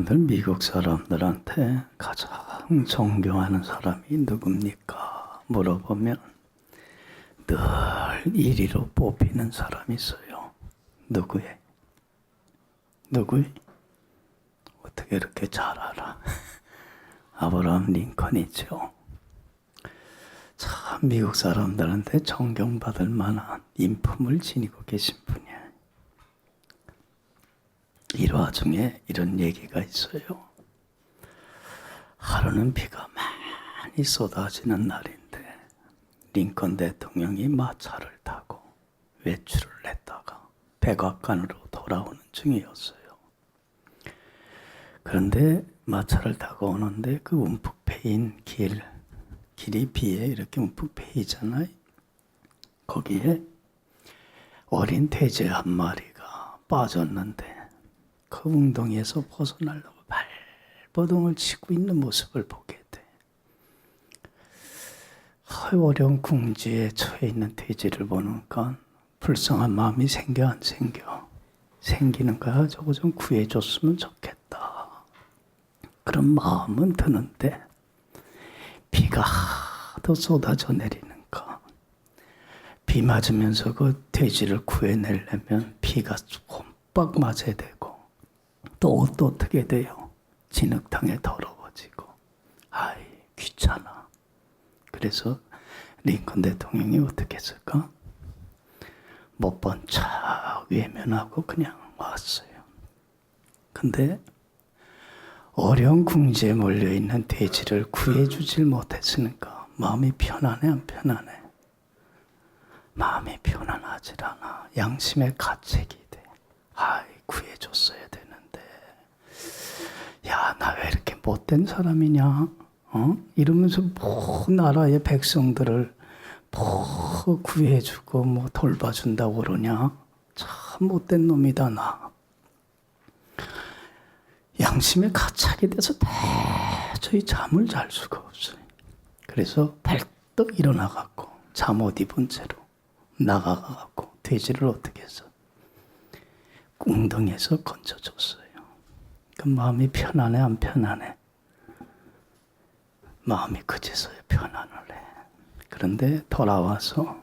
여러분들 미국 사람들한테 가장 존경하는 사람이 누굽니까? 물어보면 늘 1위로 뽑히는 사람이 있어요. 누구의? 어떻게 이렇게 잘 알아? 아브라함 링컨이죠. 참 미국 사람들한테 존경받을 만한 인품을 지니고 계신 분이에요. 일화 중에 이런 얘기가 있어요. 하루는 비가 많이 쏟아지는 날인데 링컨 대통령이 마차를 타고 외출을 했다가 백악관으로 돌아오는 중이었어요. 그런데 마차를 타고 오는데 그 움푹 패인 길이 비에 이렇게 움푹 패이잖아요. 거기에 어린 돼지 한 마리가 빠졌는데 그 웅덩이에서 벗어나려고 발버둥을 치고 있는 모습을 보게 돼. 어려운 궁지에 처해 있는 돼지를 보니까 불쌍한 마음이 생겨 안 생겨? 생기는 거야. 저거 좀 구해줬으면 좋겠다. 그런 마음은 드는데 비가 하도 쏟아져 내리니까 비 맞으면서 그 돼지를 구해내려면 비가 홈빡 맞아야 되고 또 옷도 어떻게 돼요? 진흙탕에 더러워지고 아이 귀찮아. 그래서 링컨 대통령이 어떻게 했을까? 못 본 척 외면하고 그냥 왔어요. 근데 어려운 궁지에 몰려있는 돼지를 구해주질 못했으니까 마음이 편안해 안 편안해? 마음이 편안하질 않아. 양심의 가책이 돼. 아이 구해줬어야 되는데 야, 나 왜 이렇게 못된 사람이냐? 이러면서 뭐 나라의 백성들을 뭐 구해주고 뭐 돌봐준다고 그러냐? 참 못된 놈이다 나. 양심의 가책에 대해서 도저히 잠을 잘 수가 없어요. 그래서 벌떡 일어나갖고 잠옷 입은 채로 나가갖고 돼지를 어떻게 해서 웅덩이에서 건져줬어요. 그 마음이 편안해 안 편안해? 마음이 그제서야 편안을 해. 그런데 돌아와서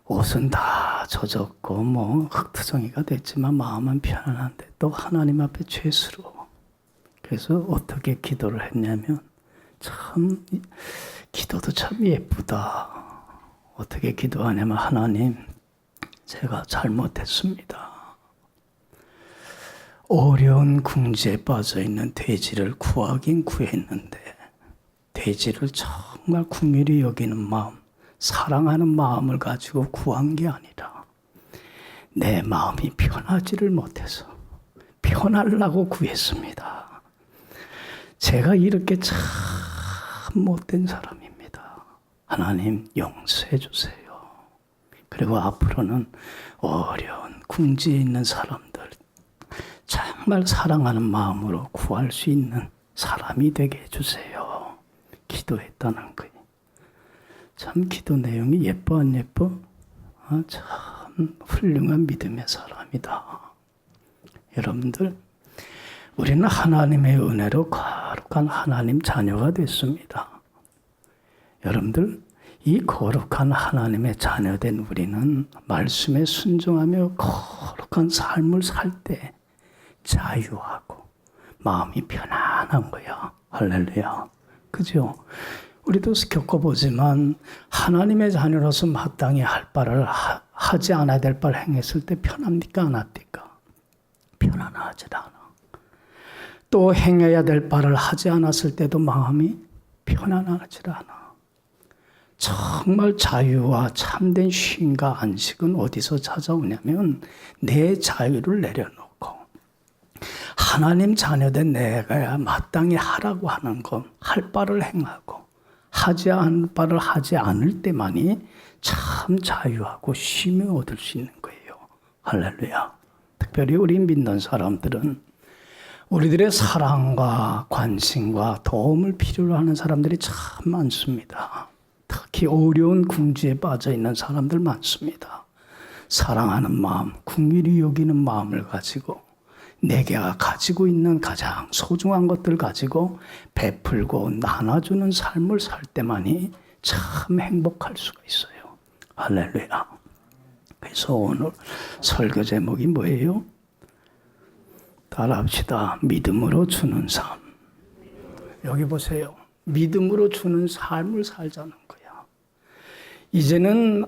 옷은 다 젖었고 뭐 흙투성이가 됐지만 마음은 편안한데 또 하나님 앞에 죄스러워. 그래서 어떻게 기도를 했냐면 참 기도도 참 예쁘다. 어떻게 기도하냐면 하나님 제가 잘못했습니다. 어려운 궁지에 빠져있는 돼지를 구하긴 구했는데 돼지를 정말 긍휼히 여기는 마음, 사랑하는 마음을 가지고 구한 게 아니라 내 마음이 편하지를 못해서 편하려고 구했습니다. 제가 이렇게 참 못된 사람입니다. 하나님 용서해 주세요. 그리고 앞으로는 어려운 궁지에 있는 사람들 정말 사랑하는 마음으로 구할 수 있는 사람이 되게 해주세요. 기도했다는 거예요. 참 기도 내용이 예뻐 안 예뻐? 참 훌륭한 믿음의 사람이다. 여러분들 우리는 하나님의 은혜로 거룩한 하나님 자녀가 됐습니다. 여러분들 이 거룩한 하나님의 자녀된 우리는 말씀에 순종하며 거룩한 삶을 살 때 자유하고 마음이 편안한 거야. 할렐루야. 그죠? 우리도 겪어보지만 하나님의 자녀로서 마땅히 할 바를 하지 않아야 될 바를 행했을 때 편합니까? 안 합니까? 편안하지 않아. 또 행해야 될 바를 하지 않았을 때도 마음이 편안하지 않아. 정말 자유와 참된 쉼과 안식은 어디서 찾아오냐면 내 자유를 내려놓고 하나님 자녀된 내가 마땅히 하라고 하는 것, 할 바를 행하고 하지 않을 바를 하지 않을 때만이 참 자유하고 쉼을 얻을 수 있는 거예요. 할렐루야. 특별히 우리 믿는 사람들은 우리들의 사랑과 관심과 도움을 필요로 하는 사람들이 참 많습니다. 특히 어려운 궁지에 빠져 있는 사람들 많습니다. 사랑하는 마음, 긍휼히 여기는 마음을 가지고 내가 가지고 있는 가장 소중한 것들 가지고 베풀고 나눠주는 삶을 살 때만이 참 행복할 수가 있어요. 할렐루야. 그래서 오늘 설교 제목이 뭐예요? 따라합시다. 믿음으로 주는 삶. 여기 보세요. 믿음으로 주는 삶을 살자는 거야. 이제는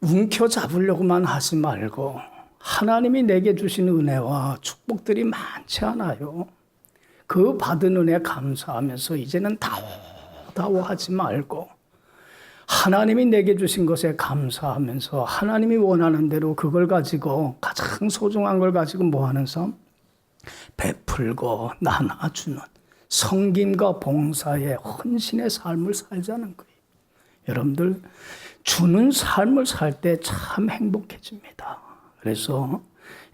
움켜잡으려고만 하지 말고 하나님이 내게 주신 은혜와 축복들이 많지 않아요. 그 받은 은혜 감사하면서 이제는 다오하지 말고 하나님이 내게 주신 것에 감사하면서 하나님이 원하는 대로 그걸 가지고 가장 소중한 걸 가지고 뭐 하는 삶? 베풀고 나눠주는 섬김과 봉사의 헌신의 삶을 살자는 거예요. 여러분들 주는 삶을 살 때 참 행복해집니다. 그래서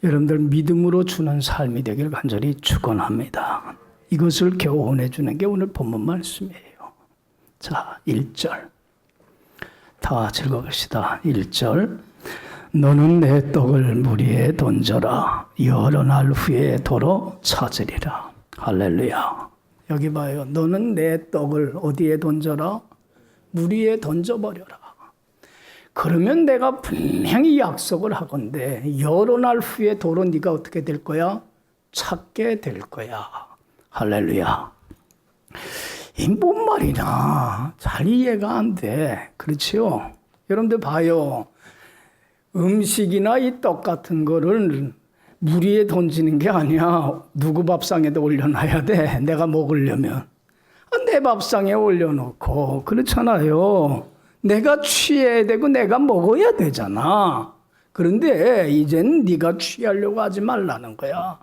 여러분들 믿음으로 주는 삶이 되길 간절히 축원합니다. 이것을 교훈해 주는 게 오늘 본문 말씀이에요. 자, 1절. 다 같이 읽어봅시다. 1절. 너는 내 떡을 물 위에 던져라. 여러 날 후에 도로 찾으리라. 할렐루야. 여기 봐요. 너는 내 떡을 어디에 던져라? 물 위에 던져버려라. 그러면 내가 분명히 약속을 하건대 여러 날 후에 도로 네가 어떻게 될 거야? 찾게 될 거야. 할렐루야. 이 뭔 말이냐? 잘 이해가 안 돼. 그렇지요? 여러분들 봐요. 음식이나 이 떡 같은 거를 물 위에 던지는 게 아니야. 누구 밥상에도 올려놔야 돼. 내가 먹으려면. 내 밥상에 올려놓고 그렇잖아요. 내가 취해야 되고 내가 먹어야 되잖아. 그런데 이제는 네가 취하려고 하지 말라는 거야.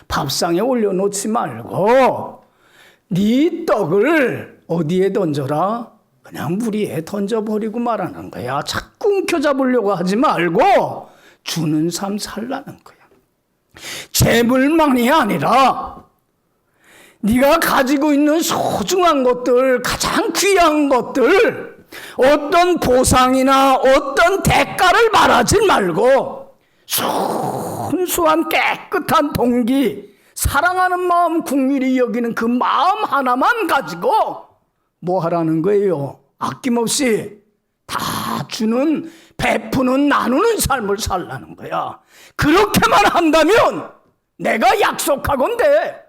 밥상에 올려놓지 말고 네 떡을 어디에 던져라? 그냥 물 위에 던져버리고 말하는 거야. 자꾸 움켜잡으려고 하지 말고 주는 삶 살라는 거야. 재물만이 아니라 네가 가지고 있는 소중한 것들, 가장 귀한 것들, 어떤 보상이나 어떤 대가를 말하지 말고 순수한 깨끗한 동기, 사랑하는 마음, 긍휼히 여기는 그 마음 하나만 가지고 뭐 하라는 거예요? 아낌없이 다 주는, 베푸는, 나누는 삶을 살라는 거야. 그렇게만 한다면 내가 약속하건대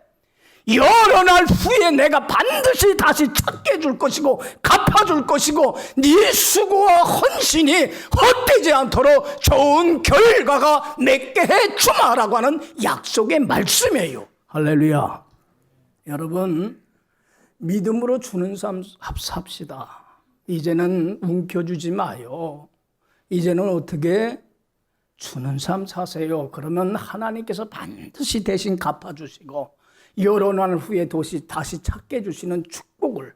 여러 날 후에 내가 반드시 다시 찾게 해줄 것이고 갚아줄 것이고 네 수고와 헌신이 헛되지 않도록 좋은 결과가 맺게 해주마라고 하는 약속의 말씀이에요. 할렐루야. 여러분 믿음으로 주는 삶 삽시다. 이제는 움켜주지 마요. 이제는 어떻게 주는 삶 사세요. 그러면 하나님께서 반드시 대신 갚아주시고 여러 날 후에 다시 찾게 해주시는 축복을,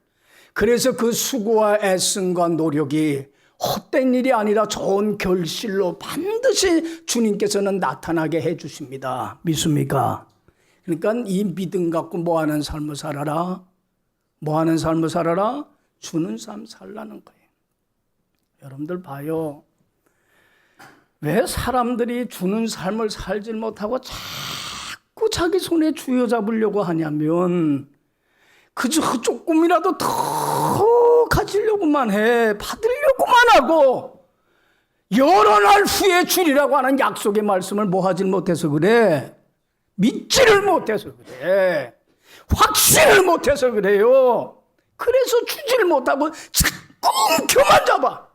그래서 그 수고와 애씀과 노력이 헛된 일이 아니라 좋은 결실로 반드시 주님께서는 나타나게 해주십니다. 믿습니까? 그러니까 이 믿음 갖고 뭐하는 삶을 살아라? 뭐하는 삶을 살아라? 주는 삶 살라는 거예요. 여러분들 봐요. 왜 사람들이 주는 삶을 살지 못하고 자꾸 자기 손에 쥐어잡으려고 하냐면 그저 조금이라도 더 가지려고만 해. 받으려고만 하고 여러 날 후에 주리라고 하는 약속의 말씀을 뭐 하질 못해서 그래. 믿지를 못해서 그래. 확신을 못해서 그래요. 그래서 주지를 못하고 자꾸 움켜만 잡아.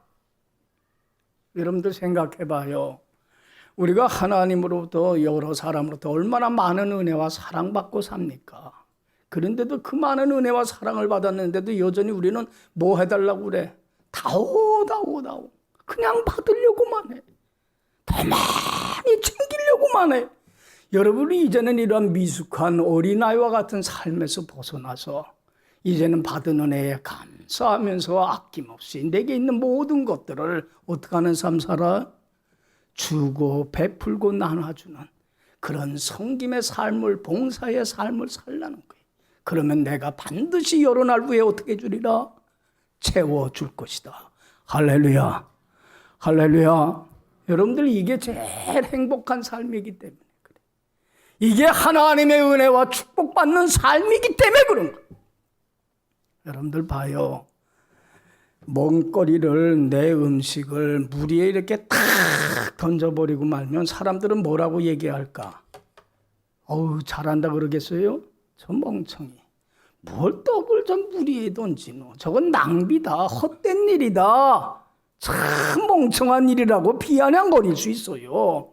여러분들 생각해봐요. 우리가 하나님으로부터 여러 사람으로부터 얼마나 많은 은혜와 사랑받고 삽니까? 그런데도 그 많은 은혜와 사랑을 받았는데도 여전히 우리는 뭐 해달라고 그래? 다오. 그냥 받으려고만 해. 더 많이 챙기려고만 해. 여러분이 이제는 이러한 미숙한 어린아이와 같은 삶에서 벗어나서 이제는 받은 은혜에 감사하면서 아낌없이 내게 있는 모든 것들을 어떻게 하는 삶 살아? 주고 베풀고 나눠주는 그런 섬김의 삶을, 봉사의 삶을 살라는 거예요. 그러면 내가 반드시 여러 날 후에 어떻게 주리라? 채워줄 것이다. 할렐루야. 할렐루야. 여러분들 이게 제일 행복한 삶이기 때문에 그래. 이게 하나님의 은혜와 축복받는 삶이기 때문에 그런 거예요. 여러분들 봐요. 먹거리를, 내 음식을 물 위에 이렇게 탁 던져버리고 말면 사람들은 뭐라고 얘기할까? 어우, 잘한다 그러겠어요? 저 멍청이. 뭘 떡을 저 물 위에 던지노? 저건 낭비다. 헛된 일이다. 참 멍청한 일이라고 비아냥거릴 수 있어요.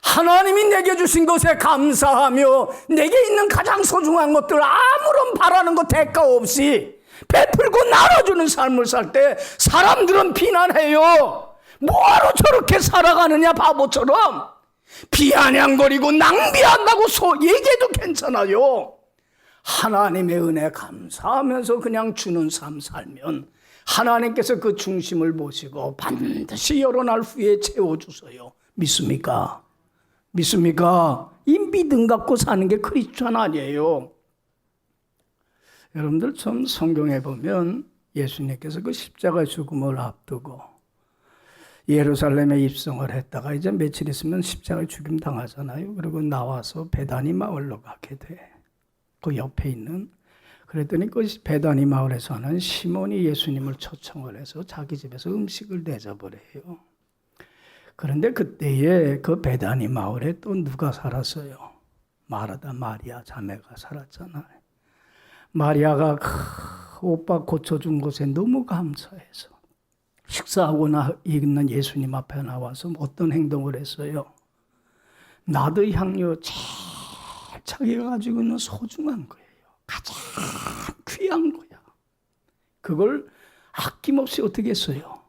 하나님이 내게 주신 것에 감사하며 내게 있는 가장 소중한 것들 아무런 바라는 것 대가 없이 베풀고 나눠주는 삶을 살 때 사람들은 비난해요. 뭐하러 저렇게 살아가느냐 바보처럼. 비아냥거리고 낭비한다고 얘기해도 괜찮아요. 하나님의 은혜 감사하면서 그냥 주는 삶 살면 하나님께서 그 중심을 보시고 반드시 여러 날 후에 채워주세요. 믿습니까? 믿습니까? 이 믿음 갖고 사는 게 크리스찬 아니에요. 여러분들 좀 성경에 보면 예수님께서 그 십자가 죽음을 앞두고 예루살렘에 입성을 했다가 이제 며칠 있으면 십자가 죽임 당하잖아요. 그리고 나와서 베다니 마을로 가게 돼. 그 옆에 있는. 그랬더니 그 베다니 마을에 사는 시몬이 예수님을 초청을 해서 자기 집에서 음식을 내줘버려요. 그런데 그때에 그 베다니 마을에 또 누가 살았어요? 마르다 마리아 자매가 살았잖아요. 마리아가 오빠 고쳐준 것에 너무 감사해서 식사하고 있는 예수님 앞에 나와서 어떤 행동을 했어요? 나드 향유 제일 자기가 가지고 있는 소중한 거예요. 가장 귀한 거야. 그걸 아낌없이 어떻게 했어요?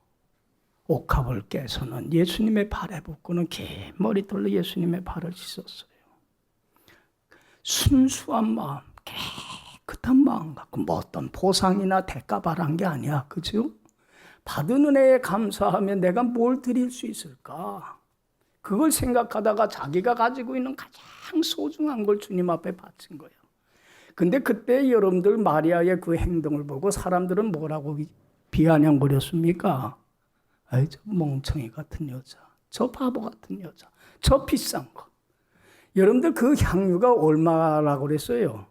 옥합을 깨서는 예수님의 발에 붓고는 긴 머리털로 예수님의 발을 씻었어요. 순수한 마음, 깨끗한 마음 갖고 뭐 어떤 보상이나 대가 바란 게 아니야. 그죠? 받은 은혜에 감사하며 내가 뭘 드릴 수 있을까? 그걸 생각하다가 자기가 가지고 있는 가장 소중한 걸 주님 앞에 바친 거예요. 근데 그때 여러분들 마리아의 그 행동을 보고 사람들은 뭐라고 비아냥거렸습니까? 아이, 저 멍청이 같은 여자, 저 바보 같은 여자, 저 비싼 거. 여러분들 그 향유가 얼마라고 그랬어요?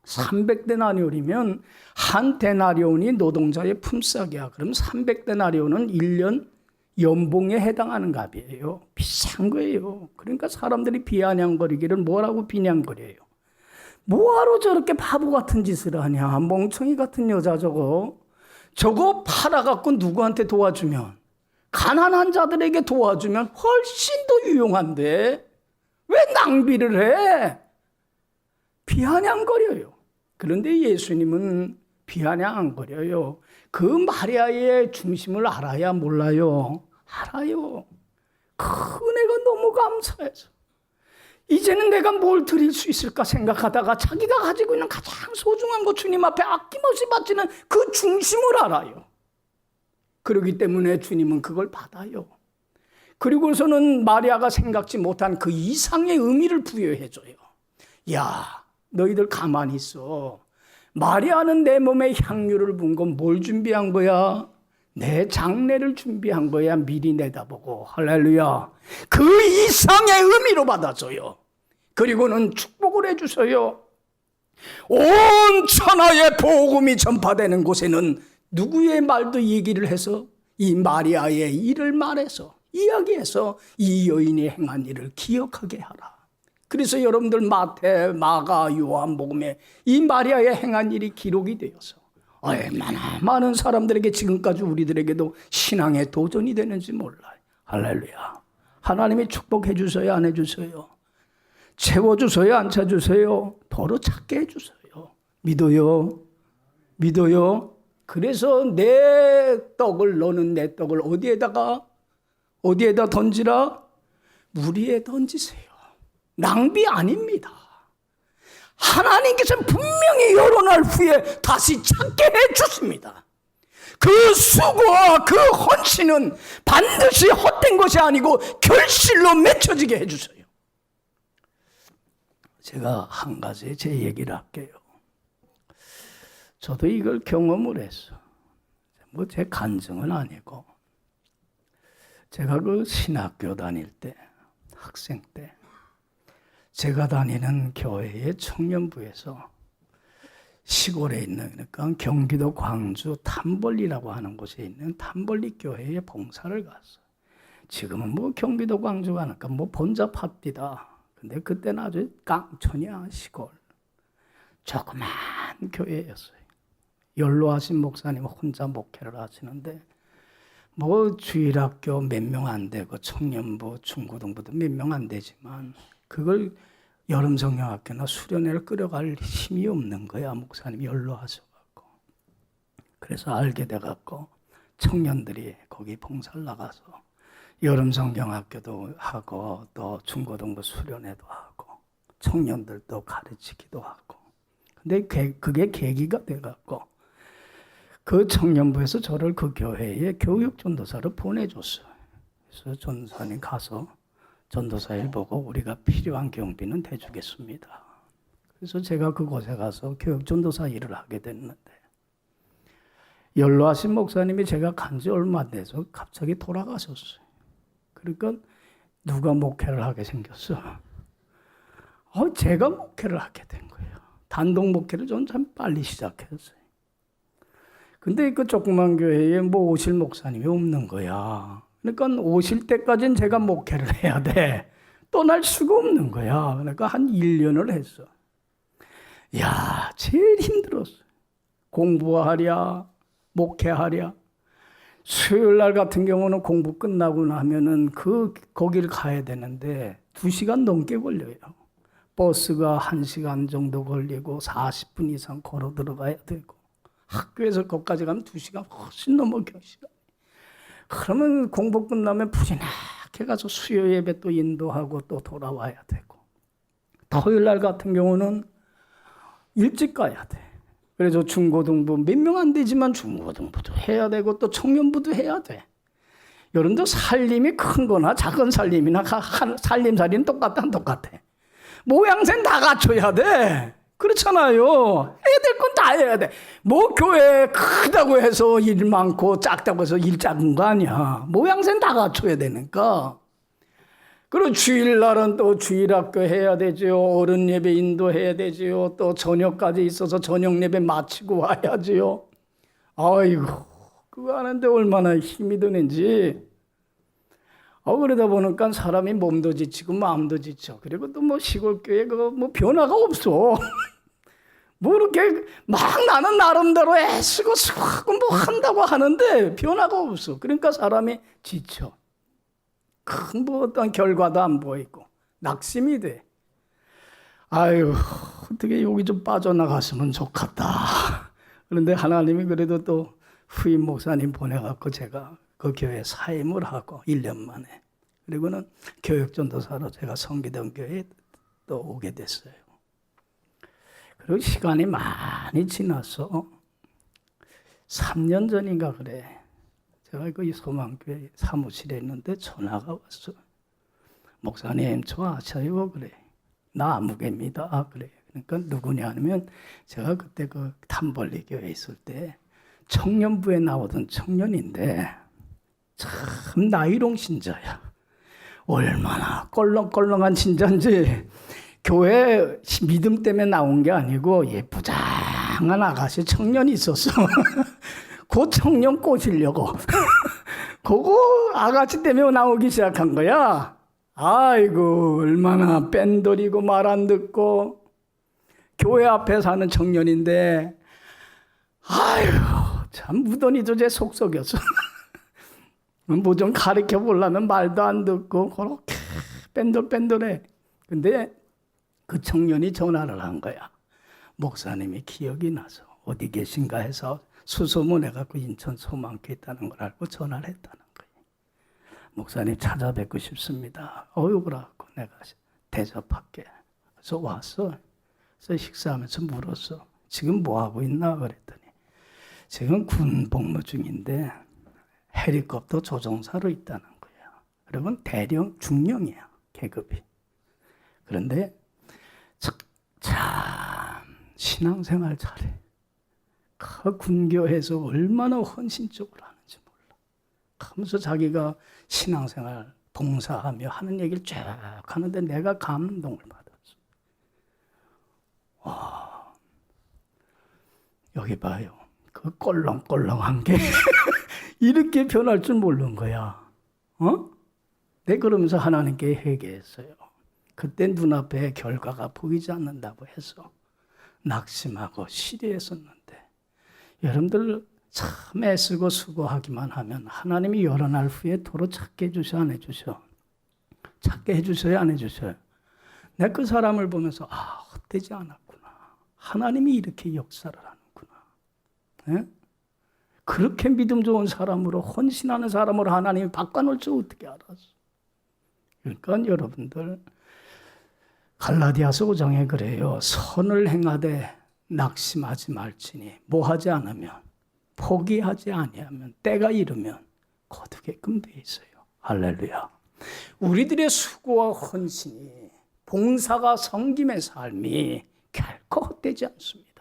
300데나리온이면 한 데나리온이 노동자의 품삯이야. 그럼 300데나리온은 1년 연봉에 해당하는 값이에요. 비싼 거예요. 그러니까 사람들이 비아냥거리기를 뭐라고 비냥거려요? 뭐하러 저렇게 바보 같은 짓을 하냐? 멍청이 같은 여자 저거 팔아갖고 누구한테 도와주면, 가난한 자들에게 도와주면 훨씬 더 유용한데 왜 낭비를 해? 비아냥거려요. 그런데 예수님은 비아냥 안 거려요. 그 마리아의 중심을 알아야 몰라요? 알아요. 그 은혜가 너무 감사해서 이제는 내가 뭘 드릴 수 있을까 생각하다가 자기가 가지고 있는 가장 소중한 것 주님 앞에 아낌없이 바치는 그 중심을 알아요. 그렇기 때문에 주님은 그걸 받아요. 그리고서는 마리아가 생각지 못한 그 이상의 의미를 부여해줘요. 야, 너희들 가만히 있어. 마리아는 내 몸에 향유를 분 건 뭘 준비한 거야? 내 장례를 준비한 거야. 미리 내다보고. 할렐루야. 그 이상의 의미로 받아줘요. 그리고는 축복을 해주셔요. 온 천하의 복음이 전파되는 곳에는 누구의 말도 얘기를 해서 이 마리아의 일을 말해서 이야기해서 이 여인이 행한 일을 기억하게 하라. 그래서 여러분들 마태, 마가, 요한복음에 이 마리아의 행한 일이 기록이 되어서 얼마나 많은 사람들에게 지금까지 우리들에게도 신앙의 도전이 되는지 몰라요. 할렐루야. 하나님이 축복해 주셔요, 안 해주셔요? 채워주셔요, 안 채워주셔요? 더러 찾게 해주셔요. 믿어요? 믿어요? 그래서 너는 내 떡을 어디에다 던지라? 물 위에 던지세요. 낭비 아닙니다. 하나님께서는 분명히 여러 날 후에 다시 찾게 해주십니다. 그 수고와 그 헌신은 반드시 헛된 것이 아니고 결실로 맺혀지게 해주세요. 제가 한 가지 제 얘기를 할게요. 저도 이걸 경험을 했어. 뭐 제 간증은 아니고 제가 그 신학교 다닐 때, 학생 때 제가 다니는 교회의 청년부에서 시골에 있는, 그러니까 경기도 광주 탐벌리라고 하는 곳에 있는 탐벌리 교회에 봉사를 갔어요. 지금은 뭐 경기도 광주 가니까 뭐 본잡합디다. 근데 그때는 아주 깡촌이야, 시골. 조그만 교회였어요. 연로하신 목사님 혼자 목회를 하시는데 뭐 주일학교 몇 명 안 되고 청년부, 중고등부도 몇 명 안 되지만 그걸 여름 성경학교나 수련회를 끌어갈 힘이 없는 거야. 목사님이 연로하셔갖고. 그래서 알게 돼갖고 청년들이 거기 봉사를 나가서 여름 성경학교도 하고 또 중고등부 수련회도 하고 청년들도 가르치기도 하고. 근데 그게 계기가 돼갖고 그 청년부에서 저를 그 교회에 교육전도사로 보내줬어요. 그래서 전도사님 가서 전도사 일 보고 우리가 필요한 경비는 대주겠습니다. 그래서 제가 그곳에 가서 교육전도사 일을 하게 됐는데 연로하신 목사님이 제가 간 지 얼마 안 돼서 갑자기 돌아가셨어요. 그러니까 누가 목회를 하게 생겼어? 제가 목회를 하게 된 거예요. 단독 목회를 저는 참 빨리 시작했어요. 근데 그 조그만 교회에 뭐 오실 목사님이 없는 거야. 그러니까 오실 때까지는 제가 목회를 해야 돼. 떠날 수가 없는 거야. 그러니까 한 1년을 했어. 야, 제일 힘들었어. 공부하랴, 목회하랴. 수요일 날 같은 경우는 공부 끝나고 나면은 거기를 가야 되는데 2시간 넘게 걸려요. 버스가 1시간 정도 걸리고 40분 이상 걸어 들어가야 되고 학교에서 거기까지 가면 2시간 훨씬 넘어 시간. 그러면 공부 끝나면 푸짐하게 가서 수요 예배 또 인도하고 또 돌아와야 되고 토요일 날 같은 경우는 일찍 가야 돼. 그래서 중고등부 몇 명 안 되지만 중고등부도 해야 되고 또 청년부도 해야 돼. 여러분들 살림이 큰 거나 작은 살림이나 살림살이는 똑같아 안 똑같아? 모양새는 다 갖춰야 돼. 그렇잖아요. 해야 될 건 다 해야 돼. 뭐 교회 크다고 해서 일 많고 작다고 해서 일 작은 거 아니야. 모양새는 다 갖춰야 되니까. 그리고 주일날은 또 주일학교 해야 되지요. 어른 예배 인도해야 되지요. 또 저녁까지 있어서 저녁 예배 마치고 와야지요. 아이고, 그거 하는데 얼마나 힘이 드는지. 그러다 보니까 사람이 몸도 지치고 마음도 지쳐. 그리고 또 뭐 시골교회 그거 뭐 변화가 없어. 뭐 이렇게 막 나는 나름대로 애쓰고 수고하고 뭐 한다고 하는데 변화가 없어. 그러니까 사람이 지쳐. 큰 뭐 어떤 결과도 안 보이고 낙심이 돼. 아유, 어떻게 여기 좀 빠져나갔으면 좋겠다. 그런데 하나님이 그래도 또 후임 목사님 보내갖고 제가 그 교회 사임을 하고 1년 만에. 그리고는 교육전도사로 제가 성기동 교회에 또 오게 됐어요. 그리고 시간이 많이 지나서 3년 전인가 그래. 제가 그 소망교회 사무실에 있는데 전화가 왔어. 목사님 저 아셔요? 그래. 나 아무개입니다. 그래. 그러니까 누구냐 하면 제가 그때 그 탐벌리 교회에 있을 때 청년부에 나오던 청년인데 참 나이롱 신자야. 얼마나 껄렁껄렁한 신자인지 교회 믿음 때문에 나온 게 아니고 예쁘장한 아가씨 청년이 있었어. 그 청년 꼬시려고. 그거 아가씨 때문에 나오기 시작한 거야. 아이고 얼마나 뺀돌이고 말 안 듣고 교회 앞에 사는 청년인데 아이고 참 무던히도 제 속속였어. 뭐 좀 가르쳐 보려면 말도 안 듣고 그렇게 뺀돌뺀돌해. 근데 그 청년이 전화를 한 거야. 목사님이 기억이 나서 어디 계신가 해서 수소문해갖고 인천 소망교에 있다는 걸 알고 전화를 했다는 거예요. 목사님 찾아뵙고 싶습니다. 그래갖고 내가 대접할게. 그래서 왔어. 그래서 식사하면서 물었어. 지금 뭐 하고 있나 그랬더니 지금 군 복무 중인데 헬리콥터 조종사로 있다는 거예요. 그러면 대령 중령이야 계급이. 그런데 참 신앙생활 잘해. 그 군교에서 얼마나 헌신적으로 하는지 몰라. 하면서 자기가 신앙생활 봉사하며 하는 얘기를 쭉 하는데 내가 감동을 받았어. 여기 봐요. 그 꼴렁꼴렁한 게 이렇게 변할 줄 모르는 거야. 내 그러면서 하나님께 회개했어요. 그때 눈앞에 결과가 보이지 않는다고 해서 낙심하고 시리했었는데, 여러분들 참 애쓰고 수고하기만 하면 하나님이 여러 날 후에 도로 찾게 해주셔, 안 해주셔? 찾게 해주셔요, 안 해주셔요? 내가 그 사람을 보면서 헛되지 않았구나. 하나님이 이렇게 역사를 하는구나. 그렇게 믿음 좋은 사람으로, 헌신하는 사람으로 하나님이 바꿔놓을 줄 어떻게 알았어? 그러니까 여러분들 갈라디아서 5장에 그래요. 선을 행하되 낙심하지 말지니 뭐하지 않으면, 포기하지 아니하면 때가 이르면 거두게끔 돼 있어요. 할렐루야. 우리들의 수고와 헌신이, 봉사가 섬김의 삶이 결코 헛되지 않습니다.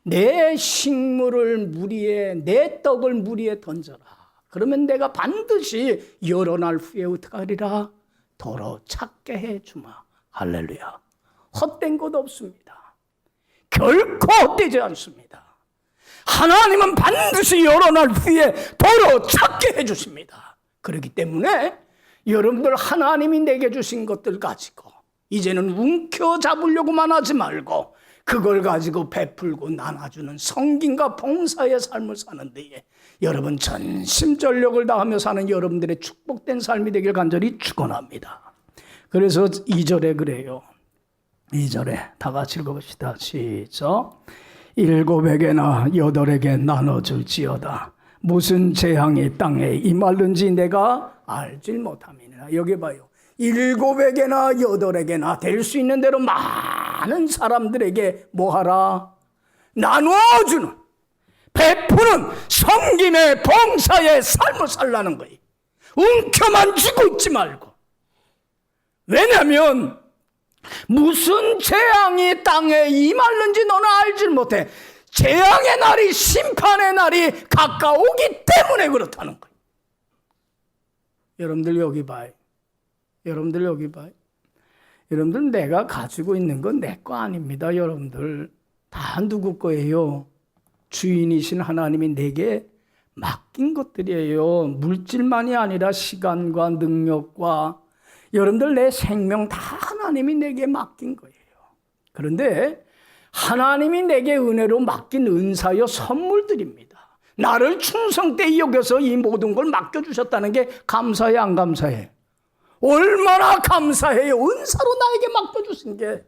내 식물을 무리에, 내 떡을 무리에 던져라. 그러면 내가 반드시 여러 날 후에 어떻게 하리라? 도로 찾게 해주마. 할렐루야. 헛된 것 없습니다. 결코 헛되지 않습니다. 하나님은 반드시 여러 날 후에 도로 찾게 해주십니다. 그렇기 때문에 여러분들 하나님이 내게 주신 것들 가지고 이제는 움켜잡으려고만 하지 말고 그걸 가지고 베풀고 나눠주는 성김과 봉사의 삶을 사는 데에 여러분 전심전력을 다하며 사는 여러분들의 축복된 삶이 되길 간절히 축원합니다. 그래서 2절에 그래요. 2절에 다 같이 읽어봅시다. 시작. 7에게나 8에게 나눠줄지어다. 무슨 재앙이 땅에 임할는지 내가 알질 못함이니라. 여기 봐요. 7에게나 8에게나 될 수 있는 대로 많은 사람들에게 뭐하라? 나누어주는, 베푸는 섬김의 봉사의 삶을 살라는 거예요. 움켜만 쥐고 있지 말고. 왜냐하면 무슨 재앙이 땅에 임할는지 너는 알질 못해. 재앙의 날이, 심판의 날이 가까우기 때문에 그렇다는 거예요. 여러분들 여기 봐요. 여러분들 여기 봐요. 여러분들 내가 가지고 있는 건 내 거 아닙니다. 여러분들 다 누구 거예요? 주인이신 하나님이 내게 맡긴 것들이에요. 물질만이 아니라 시간과 능력과 여러분들 내 생명 다 하나님이 내게 맡긴 거예요. 그런데 하나님이 내게 은혜로 맡긴 은사여 선물들입니다. 나를 충성되이 여겨서 이 모든 걸 맡겨주셨다는 게 감사해, 안 감사해? 얼마나 감사해요. 은사로 나에게 맡겨주신 게.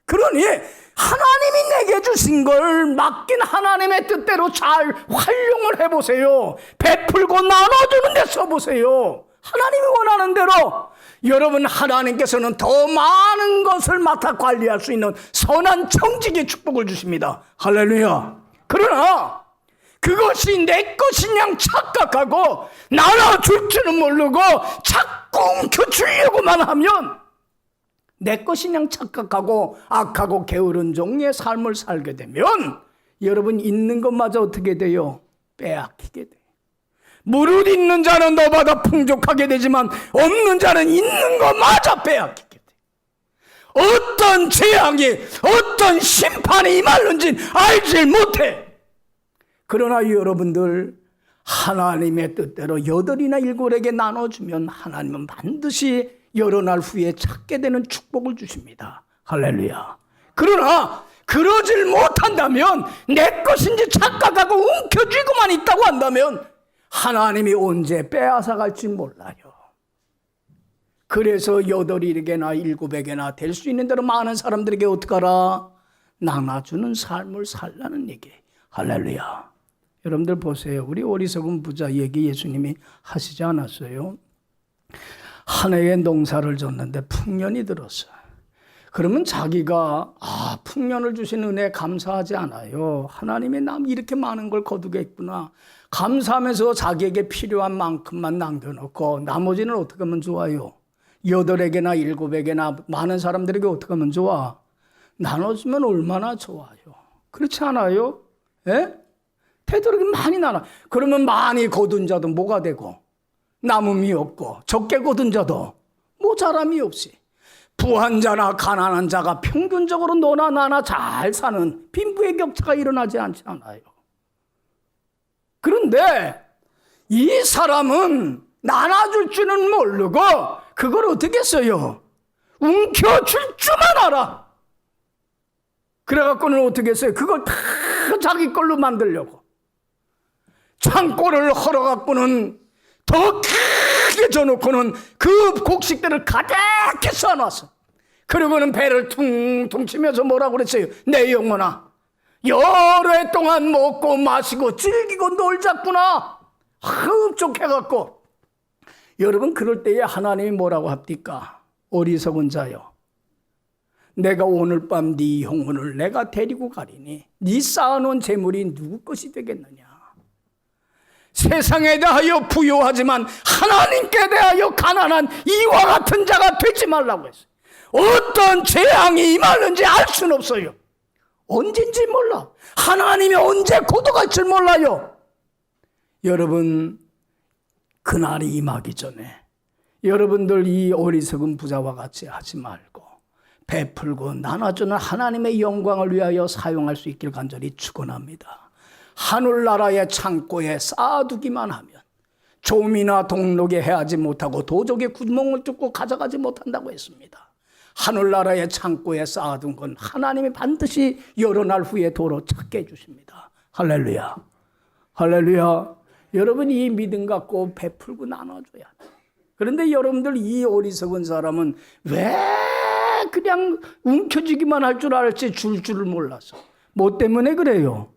그러니 하나님이 내게 주신 걸 맡긴 하나님의 뜻대로 잘 활용을 해보세요. 베풀고 나눠주는 데 써보세요. 하나님이 원하는 대로. 여러분, 하나님께서는 더 많은 것을 맡아 관리할 수 있는 선한 청지기 축복을 주십니다. 할렐루야. 그러나 그것이 내 것인 양 착각하고 나눠줄 줄은 모르고 자꾸 움켜쥐려고만 하면 내 것인 양 착각하고 악하고 게으른 종의 삶을 살게 되면 여러분 있는 것마저 어떻게 돼요? 빼앗기게 돼요. 무릇 있는 자는 너보다 풍족하게 되지만 없는 자는 있는 것마저 빼앗기게 돼요. 어떤 재앙이, 어떤 심판이 임할는지 알지 못해. 그러나 여러분들 하나님의 뜻대로 8이나 7에게 나눠주면 하나님은 반드시 여러 날 후에 찾게 되는 축복을 주십니다. 할렐루야. 그러나 그러질 못한다면, 내 것인지 착각하고 움켜쥐고만 있다고 한다면 하나님이 언제 빼앗아 갈지 몰라요. 그래서 8에게나 7에게나 될 수 있는 대로 많은 사람들에게 어떡하라? 나눠주는 삶을 살라는 얘기. 할렐루야. 여러분들 보세요. 우리 어리석은 부자 얘기 예수님이 하시지 않았어요? 한 해의 농사를 졌는데 풍년이 들었어요. 그러면 자기가 풍년을 주신 은혜에 감사하지 않아요. 하나님이 남 이렇게 많은 걸 거두겠구나. 감사하면서 자기에게 필요한 만큼만 남겨놓고 나머지는 어떻게 하면 좋아요? 8에게나 7에게나 많은 사람들에게 어떻게 하면 좋아? 나눠주면 얼마나 좋아요. 그렇지 않아요? 예? 되도록 많이 나눠. 그러면 많이 거둔 자도 뭐가 되고 남음이 없고 적게 거둔 자도 모자람이 없이 부한 자나 가난한 자가 평균적으로 너나 나나 잘 사는 빈부의 격차가 일어나지 않지 않아요. 그런데 이 사람은 나눠줄 줄은 모르고 그걸 어떻게 써요? 움켜줄 줄만 알아. 그래갖고는 어떻게 써요? 그걸 다 자기 걸로 만들려고. 창고를 헐어갖고는 더 크게 줘놓고는 그 곡식들을 가득히 써놨어. 그리고는 배를 퉁퉁 치면서 뭐라고 그랬어요? 내 영혼아, 여러 해 동안 먹고 마시고 즐기고 놀자꾸나. 흡족해갖고. 여러분, 그럴 때에 하나님이 뭐라고 합니까? 어리석은 자여, 내가 오늘 밤 네 영혼을 내가 데리고 가리니 네 쌓아놓은 재물이 누구 것이 되겠느냐. 세상에 대하여 부유하지만 하나님께 대하여 가난한 이와 같은 자가 되지 말라고 했어요. 어떤 재앙이 임하는지 알 수는 없어요. 언젠지 몰라. 하나님이 언제 고도갈 줄 몰라요. 여러분, 그날이 임하기 전에 여러분들 이 어리석은 부자와 같이 하지 말고 베풀고 나눠주는 하나님의 영광을 위하여 사용할 수 있길 간절히 축원합니다. 하늘나라의 창고에 쌓아두기만 하면 조미나 동록에 해하지 못하고 도적에 구멍을 뚫고 가져가지 못한다고 했습니다. 하늘나라의 창고에 쌓아둔 건 하나님이 반드시 여러 날 후에 도로 찾게 해주십니다. 할렐루야, 할렐루야. 여러분이 이 믿음 갖고 베풀고 나눠줘야 돼. 그런데 여러분들 이 어리석은 사람은 왜 그냥 움켜쥐기만 할 줄 알았지 줄 줄을 몰라서. 뭐 때문에 그래요?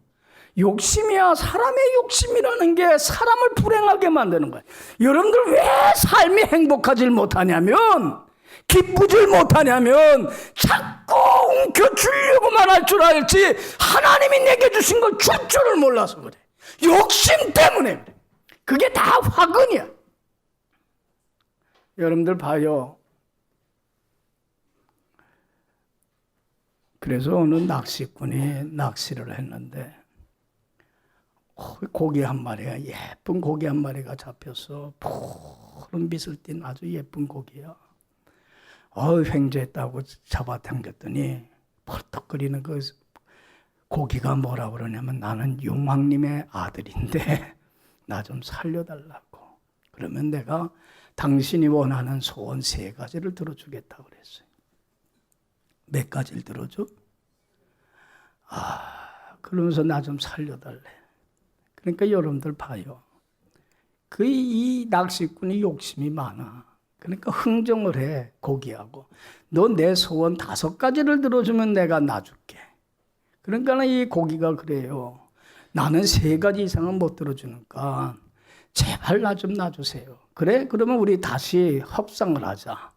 욕심이야. 사람의 욕심이라는 게 사람을 불행하게 만드는 거예요. 여러분들 왜 삶이 행복하질 못하냐면, 기쁘질 못하냐면 자꾸 움켜쥐려고만 할 줄 알지 하나님이 내게 주신 걸 줄 줄을 몰라서 그래. 욕심 때문에 그래. 그게 다 화근이야. 여러분들 봐요. 그래서 어느 낚시꾼이 낚시를 했는데 고기 한 마리가, 예쁜 고기 한 마리가 잡혔어. 푸른 빛을 띤 아주 예쁜 고기야. 횡재했다고 잡아당겼더니 벌떡거리는 그 고기가 뭐라 그러냐면, 나는 용왕님의 아들인데 나 좀 살려달라고. 그러면 내가 당신이 원하는 소원 3가지를 들어주겠다고 그랬어요. 몇 가지를 들어줘? 그러면서 나 좀 살려달래. 그러니까 여러분들 봐요. 이 낚시꾼이 욕심이 많아. 그러니까 흥정을 해, 고기하고. 너 내 소원 5가지를 들어주면 내가 놔줄게. 그러니까 이 고기가 그래요. 나는 3가지 이상은 못 들어주니까 제발 나 좀 놔주세요. 그래? 그러면 우리 다시 협상을 하자.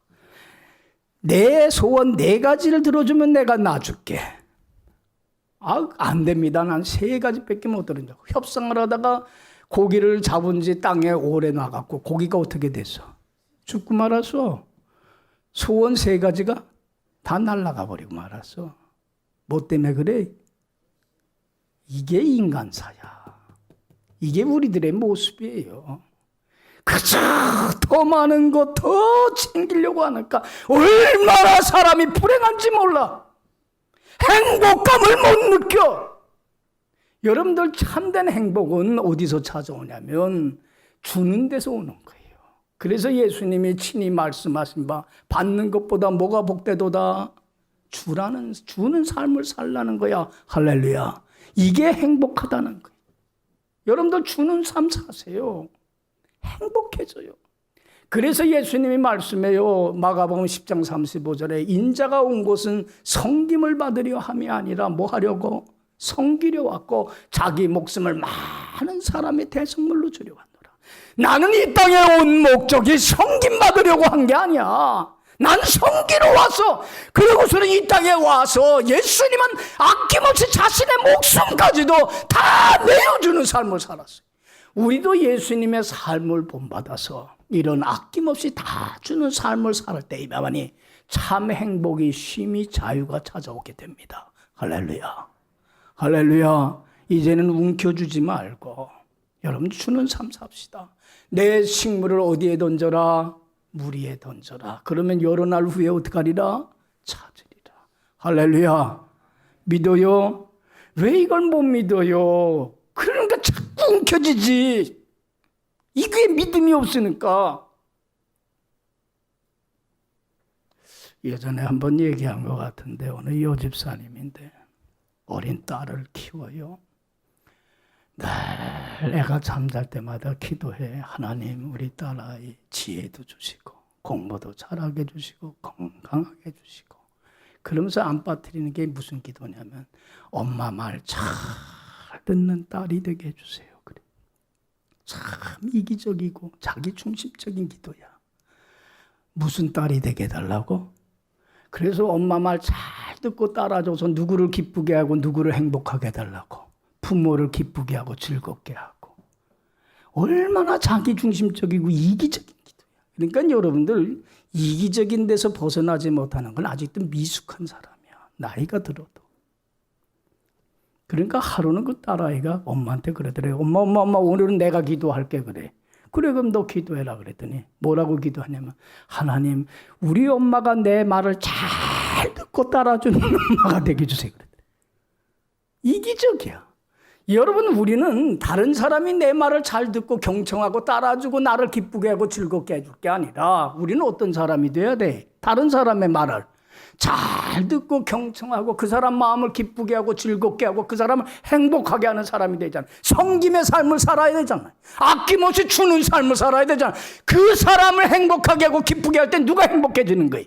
내 소원 4가지를 들어주면 내가 놔줄게. 안 됩니다. 난 3가지밖에 못 들어준다고. 협상을 하다가 고기를 잡은 지 땅에 오래 놔갖고 고기가 어떻게 됐어? 죽고 말았어. 소원 3가지가 다 날아가 버리고 말았어. 뭐 때문에 그래? 이게 인간사야. 이게 우리들의 모습이에요. 그저 더 많은 거 더 챙기려고 하니까 얼마나 사람이 불행한지 몰라. 행복감을 못 느껴. 여러분들 참된 행복은 어디서 찾아오냐면 주는 데서 오는 거예요. 그래서 예수님이 친히 말씀하신 바, 받는 것보다 뭐가 복되도다? 주는 삶을 살라는 거야. 할렐루야. 이게 행복하다는 거예요. 여러분들 주는 삶 사세요. 행복해져요. 그래서 예수님이 말씀해요. 마가복음 10장 35절에 인자가 온 곳은 섬김을 받으려 함이 아니라 뭐 하려고? 섬기려 왔고 자기 목숨을 많은 사람의 대성물로 주려 왔노라. 나는 이 땅에 온 목적이 섬김 받으려고 한 게 아니야. 난 섬기러 왔어. 그러고서는 이 땅에 와서 예수님은 아낌없이 자신의 목숨까지도 다 내어주는 삶을 살았어요. 우리도 예수님의 삶을 본받아서 이런 아낌없이 다 주는 삶을 살 때이야만이 참 행복이, 쉼이, 자유가 찾아오게 됩니다. 할렐루야. 할렐루야. 이제는 움켜주지 말고 여러분 주는 삶 삽시다. 내 식물을 어디에 던져라? 물 위에 던져라. 그러면 여러 날 후에 어떻게 하리라? 찾으리라. 할렐루야. 믿어요? 왜 이걸 못 믿어요? 그러니까 자꾸 움켜쥐지. 이게 믿음이 없으니까. 예전에 한번 얘기한 것 같은데 어느 여집사님인데 어린 딸을 키워요. 늘 애가 잠잘 때마다 기도해. 하나님 우리 딸아이 지혜도 주시고 공부도 잘하게 해주시고 건강하게 해주시고. 그러면서 안 빠뜨리는 게 무슨 기도냐면 엄마 말 잘 듣는 딸이 되게 해주세요. 그래. 참 이기적이고 자기중심적인 기도야. 무슨 딸이 되게 해달라고? 그래서 엄마 말 잘 듣고 따라줘서 누구를 기쁘게 하고 누구를 행복하게 해달라고. 부모를 기쁘게 하고 즐겁게 하고. 얼마나 자기중심적이고 이기적인 기도야. 그러니까 여러분들 이기적인 데서 벗어나지 못하는 건 아직도 미숙한 사람이야. 나이가 들어도. 그러니까 하루는 그 딸아이가 엄마한테 그러더래요. 엄마 오늘은 내가 기도할게 그래. 그래 그럼 너 기도해라 그랬더니 뭐라고 기도하냐면 하나님 우리 엄마가 내 말을 잘 듣고 따라주는 엄마가 되게 해주세요. 그랬더니. 이기적이야. 여러분 우리는 다른 사람이 내 말을 잘 듣고 경청하고 따라주고 나를 기쁘게 하고 즐겁게 해줄 게 아니라 우리는 어떤 사람이 돼야 돼? 다른 사람의 말을 잘 듣고 경청하고 그 사람 마음을 기쁘게 하고 즐겁게 하고 그 사람을 행복하게 하는 사람이 되잖아. 섬김의 삶을 살아야 되잖아. 아낌없이 주는 삶을 살아야 되잖아. 그 사람을 행복하게 하고 기쁘게 할 때 누가 행복해지는 거야?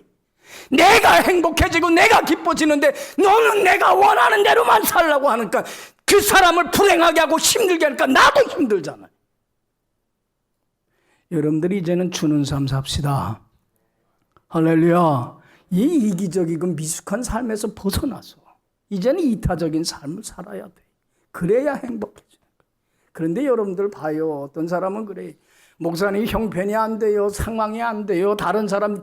내가 행복해지고 내가 기뻐지는데 너는 내가 원하는 대로만 살라고 하니까 그 사람을 불행하게 하고 힘들게 하니까 나도 힘들잖아요. 여러분들이 이제는 주는 삶 삽시다. 할렐루야. 이 이기적이고 미숙한 삶에서 벗어나서 이제는 이타적인 삶을 살아야 돼. 그래야 행복해지는 거예요. 그런데 여러분들 봐요. 어떤 사람은 그래. 목사님 형편이 안 돼요. 상황이 안 돼요. 다른 사람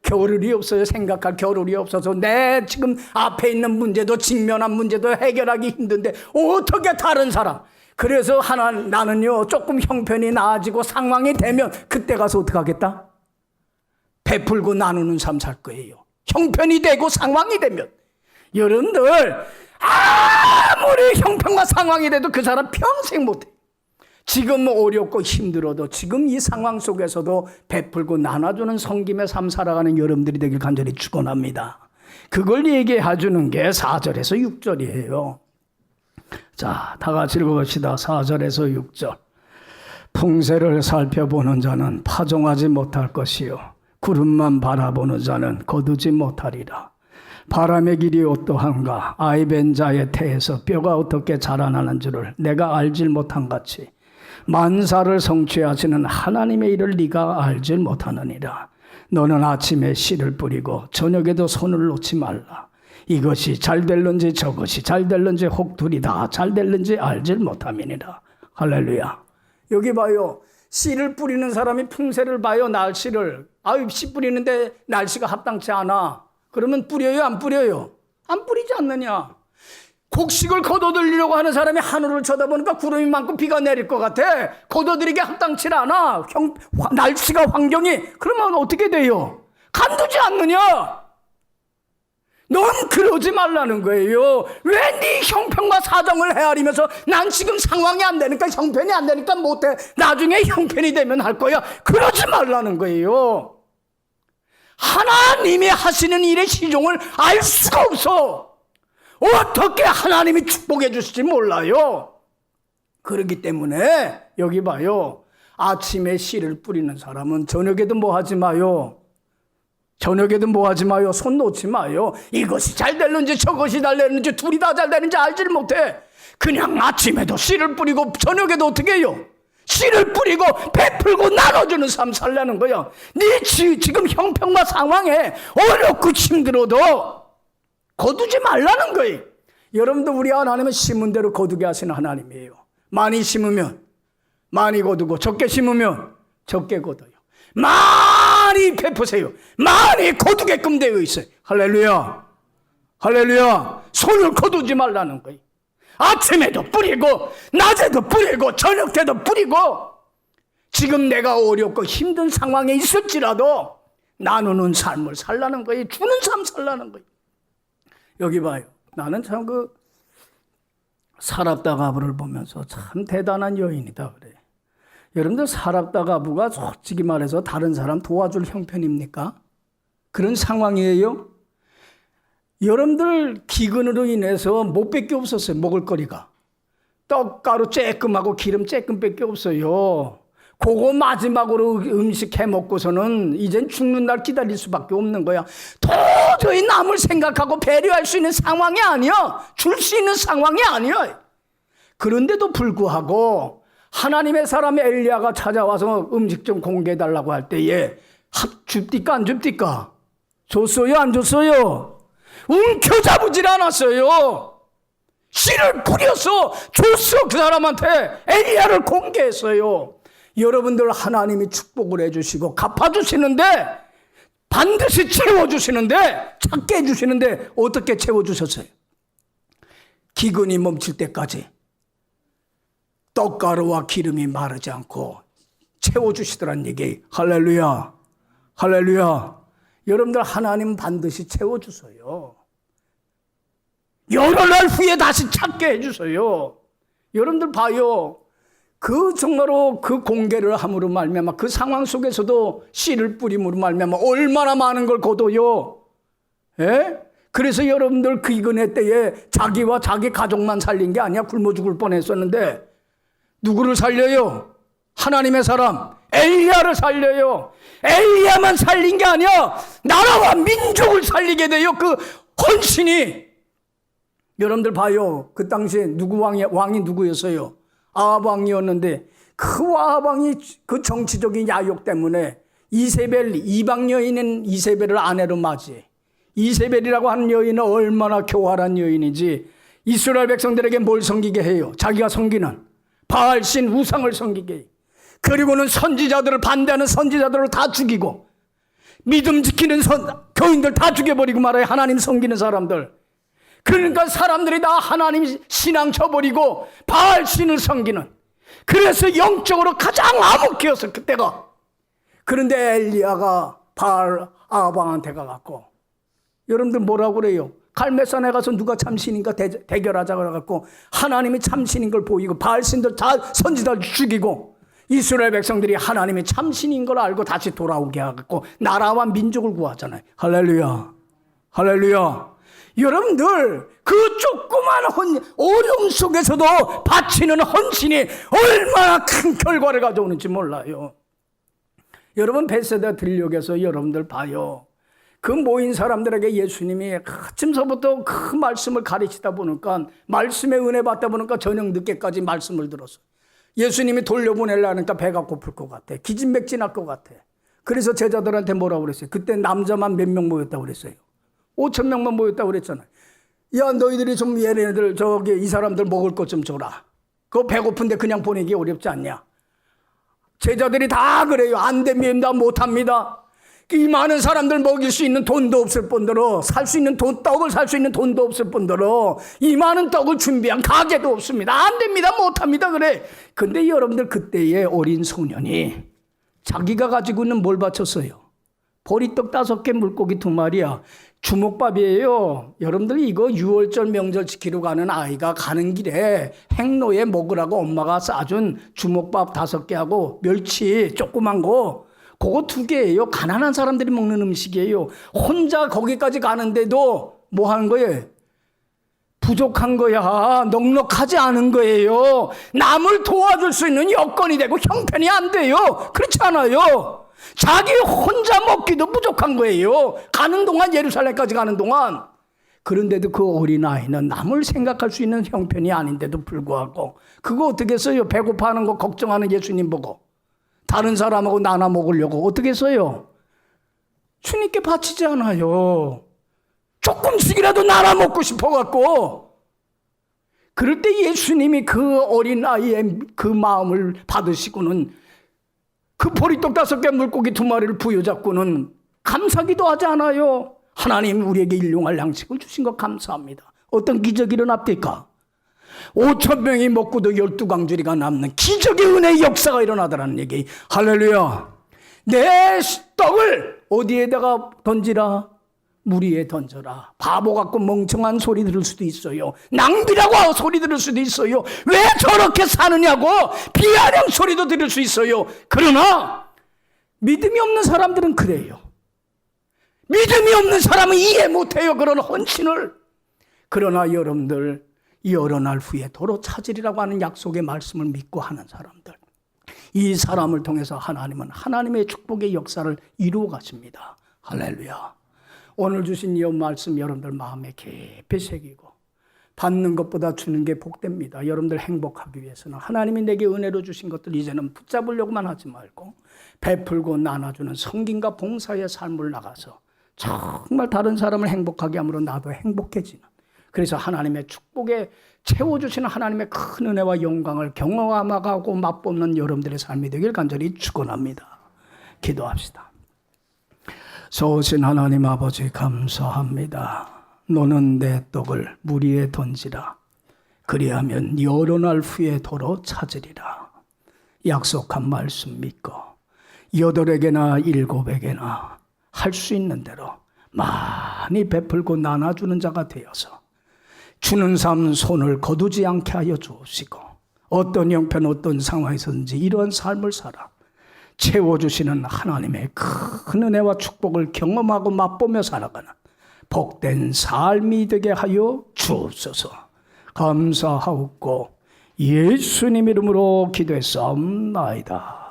겨를이 없어요. 생각할 겨를이 없어서 내 지금 앞에 있는 문제도 직면한 문제도 해결하기 힘든데 어떻게 다른 사람. 그래서 나는요 조금 형편이 나아지고 상황이 되면 그때 가서 어떻게 하겠다? 베풀고 나누는 삶 살 거예요. 형편이 되고 상황이 되면. 여러분들 아무리 형편과 상황이 돼도 그 사람 평생 못해. 지금 어렵고 힘들어도 지금 이 상황 속에서도 베풀고 나눠주는 섬김의 삶 살아가는 여러분들이 되길 간절히 축원합니다. 그걸 얘기해 주는 게 4절에서 6절이에요. 자, 다 같이 읽어봅시다. 4절에서 6절. 풍세를 살펴보는 자는 파종하지 못할 것이요 구름만 바라보는 자는 거두지 못하리라. 바람의 길이 어떠한가? 아이벤 자의 태에서 뼈가 어떻게 자라나는 줄을 내가 알질 못한 같이 만사를 성취하시는 하나님의 일을 네가 알질 못하느니라. 너는 아침에 씨를 뿌리고 저녁에도 손을 놓지 말라. 이것이 잘 될런지 저것이 잘 될런지 혹 둘이 다 잘 될런지 알질 못함이니라. 할렐루야. 여기 봐요. 씨를 뿌리는 사람이 풍세를 봐요. 날씨를. 씨 뿌리는데 날씨가 합당치 않아. 그러면 뿌려요? 안 뿌려요? 안 뿌리지 않느냐. 곡식을 거둬들이려고 하는 사람이 하늘을 쳐다보니까 구름이 많고 비가 내릴 것 같아. 거둬들이게 합당치 않아. 날씨가 환경이. 그러면 어떻게 돼요? 간두지 않느냐. 넌 그러지 말라는 거예요. 왜 네 형편과 사정을 헤아리면서 난 지금 상황이 안 되니까 형편이 안 되니까 못해. 나중에 형편이 되면 할 거야. 그러지 말라는 거예요. 하나님이 하시는 일의 시종을 알 수가 없어. 어떻게 하나님이 축복해 주실지 몰라요. 그렇기 때문에 여기 봐요. 아침에 씨를 뿌리는 사람은 저녁에도 뭐 하지 마요. 저녁에도 뭐 하지 마요. 손 놓지 마요. 이것이 잘 되는지 저것이 잘 되는지 둘이 다 잘 되는지 알지를 못해. 그냥 아침에도 씨를 뿌리고 저녁에도 어떻게 해요? 씨를 뿌리고 베풀고 나눠주는 삶 살라는 거야. 네 지금 형편과 상황에 어렵고 힘들어도 거두지 말라는 거예요. 여러분도 우리 하나님은 심은 대로 거두게 하시는 하나님이에요. 많이 심으면 많이 거두고 적게 심으면 적게 거둬요. 많이 베푸세요. 많이 거두게끔 되어 있어요. 할렐루야. 할렐루야. 손을 거두지 말라는 거예요. 아침에도 뿌리고 낮에도 뿌리고 저녁 때도 뿌리고 지금 내가 어렵고 힘든 상황에 있을지라도 나누는 삶을 살라는 거예요. 주는 삶 살라는 거예요. 여기 봐요. 나는 참 사랍다 가부를 보면서 참 대단한 여인이다 그래. 여러분들 사랍다 가부가 솔직히 말해서 다른 사람 도와줄 형편입니까? 그런 상황이에요. 여러분들 기근으로 인해서 못 밖에 없었어요. 먹을 거리가. 떡가루 쬐끔하고 기름 쬐끔밖에 없어요. 그거 마지막으로 음식 해 먹고서는 이젠 죽는 날 기다릴 수밖에 없는 거야. 도저히 남을 생각하고 배려할 수 있는 상황이 아니야. 줄 수 있는 상황이 아니야. 그런데도 불구하고 하나님의 사람 엘리야가 찾아와서 음식 좀 공개해달라고 할 때에 줍디까 안 줍디까? 줬어요 안 줬어요? 움켜잡으질 않았어요. 씨를 뿌려서 줬어. 그 사람한테 엘리야를 공개했어요. 여러분들 하나님이 축복을 해주시고 갚아주시는데 반드시 채워주시는데 찾게 해주시는데 어떻게 채워주셨어요? 기근이 멈출 때까지 떡가루와 기름이 마르지 않고 채워주시더란 얘기. 할렐루야 할렐루야. 여러분들 하나님 반드시 채워주세요. 여러 날 후에 다시 찾게 해주세요. 여러분들 봐요. 정말로 그 공개를 함으로 말미암아 그 상황 속에서도 씨를 뿌림으로 말미암아 얼마나 많은 걸 거둬요. 예? 그래서 여러분들 기근의 때에 자기와 자기 가족만 살린 게 아니야. 굶어 죽을 뻔했었는데 누구를 살려요? 하나님의 사람 엘리야를 살려요. 엘리야만 살린 게 아니야. 나라와 민족을 살리게 돼요. 그 헌신이. 여러분들 봐요. 그 당시에 왕이 누구였어요? 아합 왕이었는데 그 아합 왕이 그 정치적인 야욕 때문에 이방 여인은 이세벨을 아내로 맞이해. 이세벨이라고 하는 여인은 얼마나 교활한 여인이지. 이스라엘 백성들에게 뭘 섬기게 해요? 자기가 섬기는 바알신 우상을 섬기게 해요. 그리고는 선지자들을 반대하는 선지자들을 다 죽이고 믿음 지키는 교인들 다 죽여버리고 말아요. 하나님 섬기는 사람들. 그러니까 사람들이 다 하나님 신앙 쳐버리고 바알 신을 섬기는. 그래서 영적으로 가장 암흑기였어 그때가. 그런데 엘리야가 바알 아방한테 가갖고 여러분들 뭐라고 그래요? 갈멜산에 가서 누가 참신인가 대결하자 그래갖고 하나님이 참신인 걸 보이고 바알 신들 다 선지자를 죽이고 이스라엘 백성들이 하나님이 참신인 걸 알고 다시 돌아오게 하고 나라와 민족을 구하잖아요. 할렐루야 할렐루야. 여러분들 그 조그만 어려움 속에서도 바치는 헌신이 얼마나 큰 결과를 가져오는지 몰라요. 여러분 베세다 들녘에서 여러분들 봐요. 그 모인 사람들에게 예수님이 아침서부터 그 말씀을 가르치다 보니까 말씀에 은혜 받다 보니까 저녁 늦게까지 말씀을 들었어. 예수님이 돌려보내려니까 배가 고플 것 같아. 기진맥진할 것 같아. 그래서 제자들한테 뭐라고 그랬어요? 그때 남자만 몇 명 모였다고 그랬어요. 5,000명만 모였다고 그랬잖아요. 야 너희들이 좀 얘네들 이 사람들 먹을 것 좀 줘라. 그거 배고픈데 그냥 보내기 어렵지 않냐. 제자들이 다 그래요. 안 됩니다. 못합니다. 이 많은 사람들 먹일 수 있는 돈도 없을 뿐더러 살 수 있는 떡을 살 수 있는 돈도 없을 뿐더러 이 많은 떡을 준비한 가게도 없습니다. 안 됩니다. 못합니다. 그래. 근데 여러분들 그때의 어린 소년이 자기가 가지고 있는 뭘 바쳤어요? 보리떡 5개 물고기 2마리야. 주먹밥이에요. 여러분들 이거 유월절 명절 지키러 가는 아이가 가는 길에 행로에 먹으라고 엄마가 싸준 주먹밥 5개하고 멸치 조그만 거 그거 2개예요. 가난한 사람들이 먹는 음식이에요. 혼자 거기까지 가는데도 뭐 하는 거예요? 부족한 거야. 넉넉하지 않은 거예요. 남을 도와줄 수 있는 여건이 되고 형편이 안 돼요. 그렇지 않아요. 자기 혼자 먹기도 부족한 거예요. 가는 동안 예루살렘까지 가는 동안. 그런데도 그 어린아이는 남을 생각할 수 있는 형편이 아닌데도 불구하고 그거 어떻게 써요? 배고파하는 거 걱정하는 예수님 보고 다른 사람하고 나눠 먹으려고 어떻게 써요? 주님께 바치지 않아요. 조금씩이라도 나눠 먹고 싶어갖고. 그럴 때 예수님이 그 어린아이의 그 마음을 받으시고는 그 보리떡 5개 물고기 2마리를 부여잡고는 감사기도 하지 않아요. 하나님 우리에게 일용할 양식을 주신 것 감사합니다. 어떤 기적이 일어납니까? 5,000명이 먹고도 12광주리가 남는 기적의 은혜의 역사가 일어나더라는 얘기. 할렐루야. 내 떡을 어디에다가 던지라? 물 위에 던져라. 바보 같고 멍청한 소리 들을 수도 있어요. 낭비라고 소리 들을 수도 있어요. 왜 저렇게 사느냐고 비아냥 소리도 들을 수 있어요. 그러나 믿음이 없는 사람들은 그래요. 믿음이 없는 사람은 이해 못해요. 그런 헌신을. 그러나 여러분들 여러 날 후에 도로 찾으리라고 하는 약속의 말씀을 믿고 하는 사람들, 이 사람을 통해서 하나님은 하나님의 축복의 역사를 이루어 가십니다. 할렐루야. 오늘 주신 이 말씀 여러분들 마음에 깊이 새기고 받는 것보다 주는 게 복됩니다. 여러분들 행복하기 위해서는 하나님이 내게 은혜로 주신 것들 이제는 붙잡으려고만 하지 말고 베풀고 나눠주는 성김과 봉사의 삶을 나가서 정말 다른 사람을 행복하게 함으로 나도 행복해지는, 그래서 하나님의 축복에 채워주시는 하나님의 큰 은혜와 영광을 경험하고 맛보는 여러분들의 삶이 되길 간절히 축원합니다. 기도합시다. 소신 하나님 아버지 감사합니다. 너는 내 떡을 물 위에 던지라. 그리하면 여러 날 후에 도로 찾으리라. 약속한 말씀 믿고 8에게나 7에게나 할 수 있는 대로 많이 베풀고 나눠주는 자가 되어서 주는 삶 손을 거두지 않게 하여 주시고 어떤 형편 어떤 상황에서든지 이러한 삶을 살아 채워주시는 하나님의 큰 은혜와 축복을 경험하고 맛보며 살아가는 복된 삶이 되게 하여 주옵소서. 감사하옵고 예수님 이름으로 기도했사옵나이다.